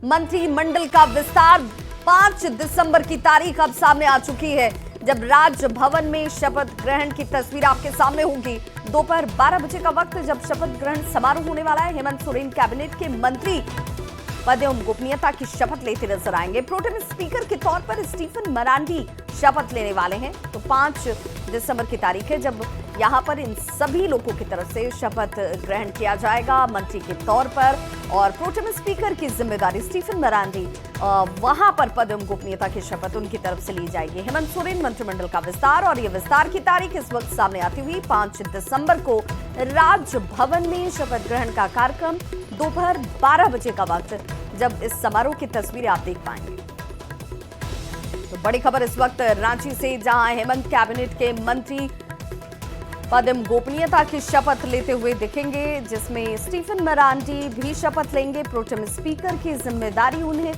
मंत्रिमंडल का विस्तार 5 दिसंबर की तारीख अब सामने आ चुकी है, जब राजभवन में शपथ ग्रहण की तस्वीर आपके सामने होगी। दोपहर 12 बजे का वक्त जब शपथ ग्रहण समारोह होने वाला है। हेमंत सोरेन कैबिनेट के मंत्री पद एवं गोपनीयता की शपथ लेते नजर आएंगे। प्रोटेम स्पीकर के तौर पर स्टीफन मरांडी शपथ लेने वाले हैं। तो 5 दिसंबर की तारीख है जब यहां पर इन सभी लोगों की तरफ से शपथ ग्रहण किया जाएगा मंत्री के तौर पर, और प्रोटेम स्पीकर की जिम्मेदारी स्टीफन मरांडी वहां पर पद एवं गोपनीयता की शपथ उनकी तरफ से ली जाएगी। हेमंत सोरेन मंत्रिमंडल का विस्तार, और यह विस्तार की तारीख इस वक्त सामने आती हुई 5 दिसंबर को राजभवन में शपथ ग्रहण का कार्यक्रम दोपहर 12 बजे का वक्त जब इस समारोह की तस्वीरें आप देख पाएंगे। तो बड़ी खबर इस वक्त रांची से, जहां हेमंत कैबिनेट के मंत्री पद एवं गोपनीयता की शपथ लेते हुए दिखेंगे, जिसमें स्टीफन मरांडी भी शपथ लेंगे। प्रोटेम स्पीकर की जिम्मेदारी उन्हें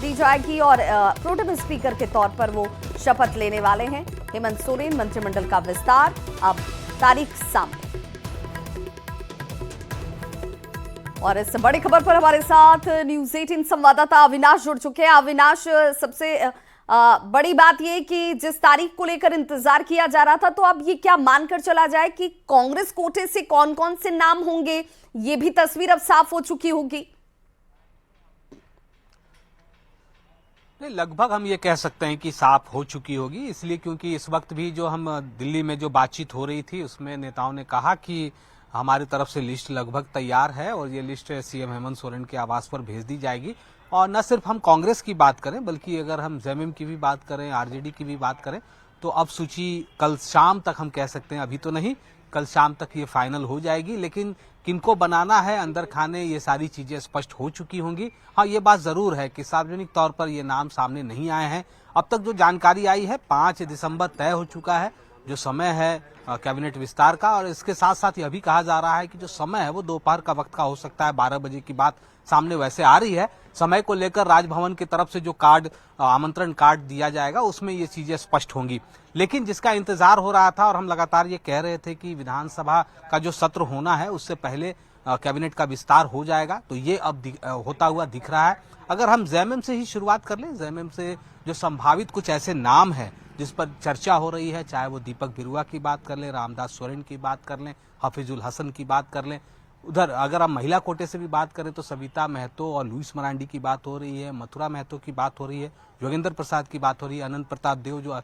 दी जाएगी और प्रोटेम स्पीकर के तौर पर वो शपथ लेने वाले हैं। हेमंत सोरेन मंत्रिमंडल का विस्तार, अब तारीख सामने। और इस बड़ी खबर पर हमारे साथ न्यूज़ 18 संवाददाता अविनाश जुड़ चुके हैं। अविनाश, सबसे बड़ी बात यह कि जिस तारीख को लेकर इंतजार किया जा रहा था, तो अब ये क्या मानकर चला जाए कि कांग्रेस कोटे से कौन कौन से नाम होंगे, ये भी तस्वीर अब साफ हो चुकी होगी? लगभग हम ये कह सकते हैं कि साफ हो चुकी होगी, इसलिए क्योंकि इस वक्त भी जो हम दिल्ली में जो बातचीत हो रही थी उसमें नेताओं ने कहा कि हमारी तरफ से लिस्ट लगभग तैयार है और ये लिस्ट सीएम हेमंत सोरेन के आवास पर भेज दी जाएगी। और न सिर्फ हम कांग्रेस की बात करें, बल्कि अगर हम जेएमएम की भी बात करें, आरजेडी की भी बात करें, तो अब सूची कल शाम तक हम कह सकते हैं, अभी तो नहीं, कल शाम तक ये फाइनल हो जाएगी। लेकिन किनको बनाना है अंदर खाने, ये सारी चीजें स्पष्ट हो चुकी होंगी। हाँ, ये बात जरूर है कि सार्वजनिक तौर पर ये नाम सामने नहीं आए हैं। अब तक जो जानकारी आई है 5 दिसंबर तय हो चुका है जो समय है कैबिनेट विस्तार का, और इसके साथ साथ यह भी कहा जा रहा है कि जो समय है वो दोपहर का वक्त का हो सकता है। 12 बजे की बात सामने वैसे आ रही है। समय को लेकर राजभवन की तरफ से जो कार्ड, आमंत्रण कार्ड दिया जाएगा, उसमें ये चीजें स्पष्ट होंगी। लेकिन जिसका इंतजार हो रहा था और हम लगातार ये कह रहे थे कि विधानसभा का जो सत्र होना है उससे पहले कैबिनेट का विस्तार हो जाएगा, तो ये अब होता हुआ दिख रहा है। अगर हम जेएमएम से ही शुरुआत कर लें, जेएमएम से जो संभावित कुछ ऐसे नाम है जिस पर चर्चा हो रही है, चाहे वो दीपक बिरुआ की बात कर लें, रामदास सोरेन की बात कर लें, हफीजुल हसन की बात कर लें, उधर अगर हम महिला कोटे से भी बात करें तो सविता महतो और लुइस मरांडी की बात हो रही है, मथुरा महतो की बात हो रही है, योगेंद्र प्रसाद की बात हो रही है, अनंत प्रताप देव जो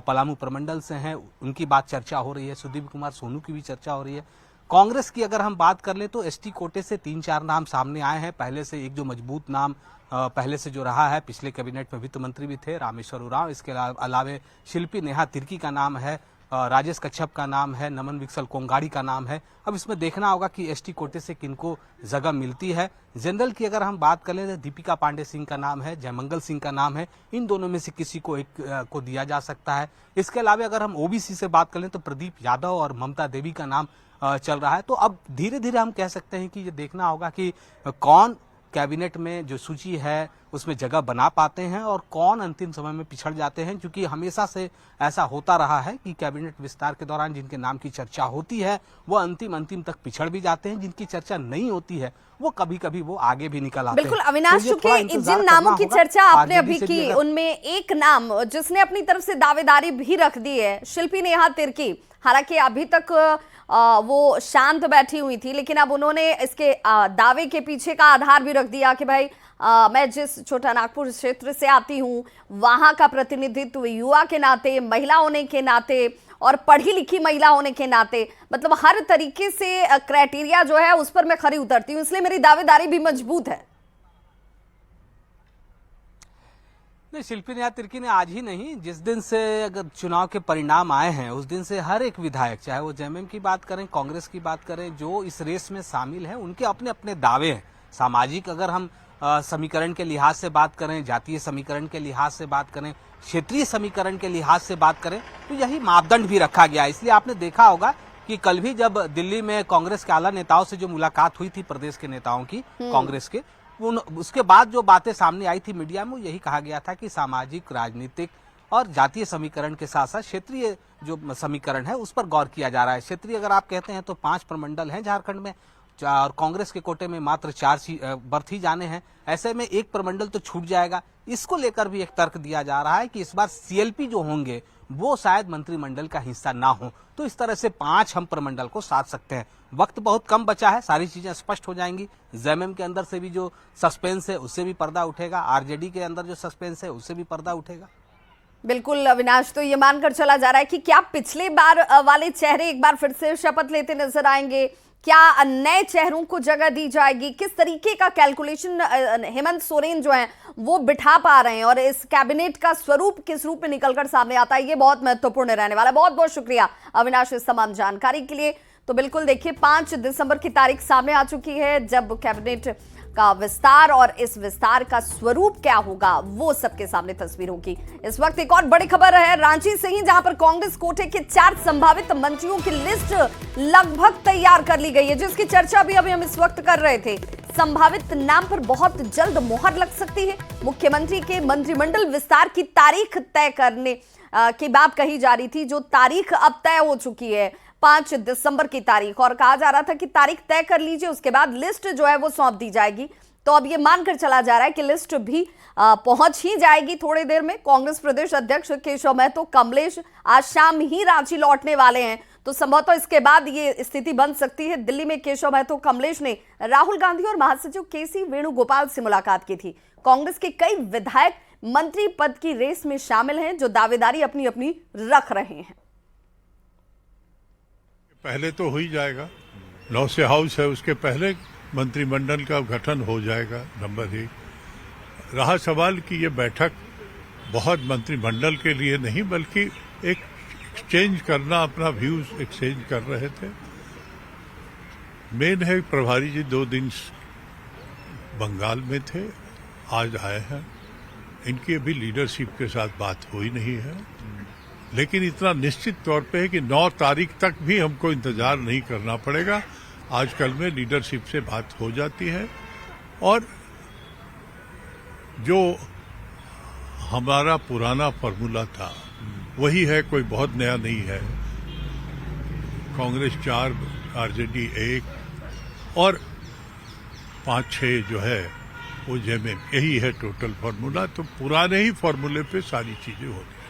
पलामू प्रमंडल से हैं उनकी बात चर्चा हो रही है, सुदीप कुमार सोनू की भी चर्चा हो रही है। कांग्रेस की अगर हम बात कर लें तो एसटी कोटे से 3-4 नाम सामने आए हैं। पहले से एक जो मजबूत नाम पहले से जो रहा है, पिछले कैबिनेट में वित्त मंत्री भी थे, रामेश्वर उरांव, इसके अलावे शिल्पी नेहा तिर्की का नाम है, राजेश कच्छप का नाम है, नमन विकसल कोंगाड़ी का नाम है। अब इसमें देखना होगा कि एसटी कोटे से किनको जगह मिलती है। जनरल की अगर हम बात करें तो दीपिका पांडे सिंह का नाम है, जयमंगल सिंह का नाम है, इन दोनों में से किसी को एक को दिया जा सकता है। इसके अलावा अगर हम ओबीसी से बात करें तो प्रदीप यादव और ममता देवी का नाम चल रहा है। तो अब धीरे धीरे हम कह सकते हैं कि ये देखना होगा कि कौन कैबिनेट में जो सूची है उसमें जगह बना पाते हैं और कौन अंतिम समय में पिछड़ जाते हैं, क्योंकि हमेशा से ऐसा होता रहा है कि कैबिनेट विस्तार के दौरान जिनके नाम की चर्चा होती है वो अंतिम तक पिछड़ भी जाते हैं, जिनकी चर्चा नहीं होती है वो कभी कभी वो आगे भी निकल आते हैं। बिल्कुल अविनाश, चूंकि जिन नामों की चर्चा आपने अभी की उनमें एक नाम जिसने अपनी तरफ से दावेदारी भी रख दी है, शिल्पी नेहा तिर्की। हालांकि अभी तक वो शांत बैठी हुई थी, लेकिन अब उन्होंने इसके दावे के पीछे का आधार भी रख दिया कि भाई मैं जिस छोटा नागपुर क्षेत्र से आती हूँ वहां का प्रतिनिधित्व युवा के नाते, महिला होने के नाते और पढ़ी लिखी महिला होने के नाते, मतलब हर तरीके से क्राइटेरिया जो है उस पर मैं खरी उतरती हूँ, इसलिए मेरी दावेदारी भी मजबूत है। नहीं, शिल्पी नेहा तिर्की ने आज ही नहीं, जिस दिन से अगर चुनाव के परिणाम आए हैं उस दिन से हर एक विधायक, चाहे वो जेएमएम की बात करें, कांग्रेस की बात करें, जो इस रेस में शामिल है उनके अपने अपने दावे हैं। सामाजिक अगर हम समीकरण के लिहाज से बात करें, जातीय समीकरण के लिहाज से बात करें, क्षेत्रीय समीकरण के लिहाज से बात करें, तो यही मापदंड भी रखा गया। इसलिए आपने देखा होगा कि कल भी जब दिल्ली में कांग्रेस के आला नेताओं से जो मुलाकात हुई थी, प्रदेश के नेताओं की कांग्रेस के, उसके बाद जो बातें सामने आई थी मीडिया में, यही कहा गया था कि सामाजिक, राजनीतिक और जातीय समीकरण के साथ साथ क्षेत्रीय जो समीकरण है उस पर गौर किया जा रहा है। क्षेत्रीय अगर आप कहते हैं तो 5 प्रमंडल हैं झारखंड में, और कांग्रेस के कोटे में मात्र 4 बर्थ ही जाने हैं। ऐसे में एक प्रमंडल तो छूट जाएगा। इसको लेकर भी एक तर्क दिया जा रहा है कि इस बार सीएलपी जो होंगे वो शायद मंत्रिमंडल का हिस्सा ना हो, तो इस तरह से 5 हम प्रमंडल को साध सकते हैं। वक्त बहुत कम बचा है, सारी चीजें स्पष्ट हो जाएंगी। जेएमएम के अंदर से भी जो सस्पेंस है उससे भी पर्दा उठेगा, आरजेडी के अंदर जो सस्पेंस है उससे भी पर्दा उठेगा। बिल्कुल अविनाश, तो ये मानकर चला जा रहा है कि क्या पिछले बार वाले चेहरे एक बार फिर से शपथ लेते नजर आएंगे? क्या नए चेहरों को जगह दी जाएगी? किस तरीके का कैलकुलेशन हेमंत सोरेन जो हैं वो बिठा पा रहे हैं और इस कैबिनेट का स्वरूप किस रूप में निकलकर सामने आता है, ये बहुत महत्वपूर्ण रहने वाला है। बहुत बहुत शुक्रिया अविनाश इस तमाम जानकारी के लिए। तो बिल्कुल देखिए 5 दिसंबर की तारीख सामने आ चुकी है जब कैबिनेट का विस्तार और इस विस्तार का स्वरूप क्या होगा वो सबके सामने तस्वीर होगी। इस वक्त एक और बड़ी खबर है रांची से ही, जहां पर कांग्रेस कोटे के 4 संभावित मंत्रियों की लिस्ट लगभग तैयार कर ली गई है, जिसकी चर्चा भी अभी हम इस वक्त कर रहे थे। संभावित नाम पर बहुत जल्द मोहर लग सकती है। मुख्यमंत्री के मंत्रिमंडल विस्तार की तारीख तय करने की बात कही जा रही थी, जो तारीख अब तय हो चुकी है 5 दिसंबर की तारीख, और कहा जा रहा था कि तारीख तय कर लीजिए, उसके बाद लिस्ट जो है वो सौंप दी जाएगी। तो अब ये मानकर चला जा रहा है कि लिस्ट भी पहुंच ही जाएगी थोड़ी देर में। कांग्रेस प्रदेश अध्यक्ष केशव महतो कमलेश आज शाम ही रांची लौटने वाले हैं, तो संभवतः इसके बाद ये स्थिति बन सकती है। दिल्ली में केशव महतो कमलेश ने राहुल गांधी और महासचिव केसी वेणुगोपाल से मुलाकात की थी। कांग्रेस के कई विधायक मंत्री पद की रेस में शामिल हैं, जो दावेदारी अपनी अपनी रख रहे हैं। पहले तो हो ही जाएगा, 9 से हाउस है, उसके पहले मंत्रिमंडल का गठन हो जाएगा। नंबर 1 रहा सवाल कि ये बैठक बहुत मंत्रिमंडल के लिए नहीं बल्कि एक एक्सचेंज करना, अपना व्यूज एक्सचेंज कर रहे थे। मेन है प्रभारी जी 2 दिन बंगाल में थे, आज आए हैं। इनकी अभी लीडरशिप के साथ बात हुई नहीं है, लेकिन इतना निश्चित तौर पे है कि 9 तारीख तक भी हमको इंतजार नहीं करना पड़ेगा। आजकल में लीडरशिप से बात हो जाती है और जो हमारा पुराना फॉर्मूला था वही है, कोई बहुत नया नहीं है। कांग्रेस 4, आरजेडी 1 और 5-6 जो है वो जेएमएम, यही है टोटल फॉर्मूला। तो पुराने ही फॉर्मूले पे सारी चीजें होती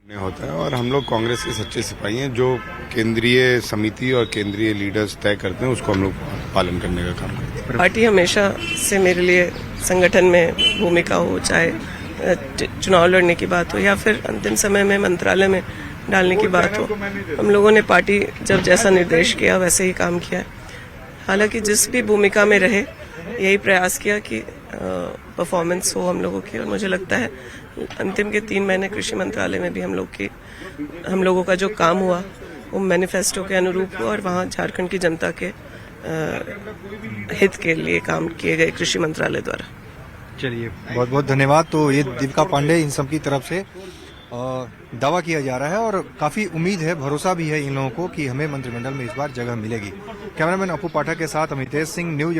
होता है और हम लोग कांग्रेस के सच्चे सिपाही हैं। जो केंद्रीय समिति और केंद्रीय लीडर्स तय करते हैं उसको हम लोग पालन करने का काम करते हैं। पार्टी हमेशा से मेरे लिए संगठन में भूमिका हो, चाहे चुनाव लड़ने की बात हो या फिर अंतिम समय में मंत्रालय में डालने की बात हो, हम लोगों ने पार्टी जब जैसा निर्देश किया वैसे ही काम किया है। हालांकि जिस भी भूमिका में रहे यही प्रयास किया कि परफॉर्मेंस हो हम लोगों की, और मुझे लगता है अंतिम के 3 महीने कृषि मंत्रालय में भी हम लोगों का जो काम हुआ वो मैनिफेस्टो के अनुरूप हुआ और वहाँ झारखंड की जनता के हित के लिए काम किए गए कृषि मंत्रालय द्वारा। चलिए बहुत बहुत धन्यवाद। तो ये दीपिका पांडे इन सब की तरफ से दावा किया जा रहा है और काफी उम्मीद है, भरोसा भी है इन लोगों को कि हमें मंत्रिमंडल में इस बार जगह मिलेगी। कैमरामैन अपू पाठक के साथ अमितेश सिंह, न्यूज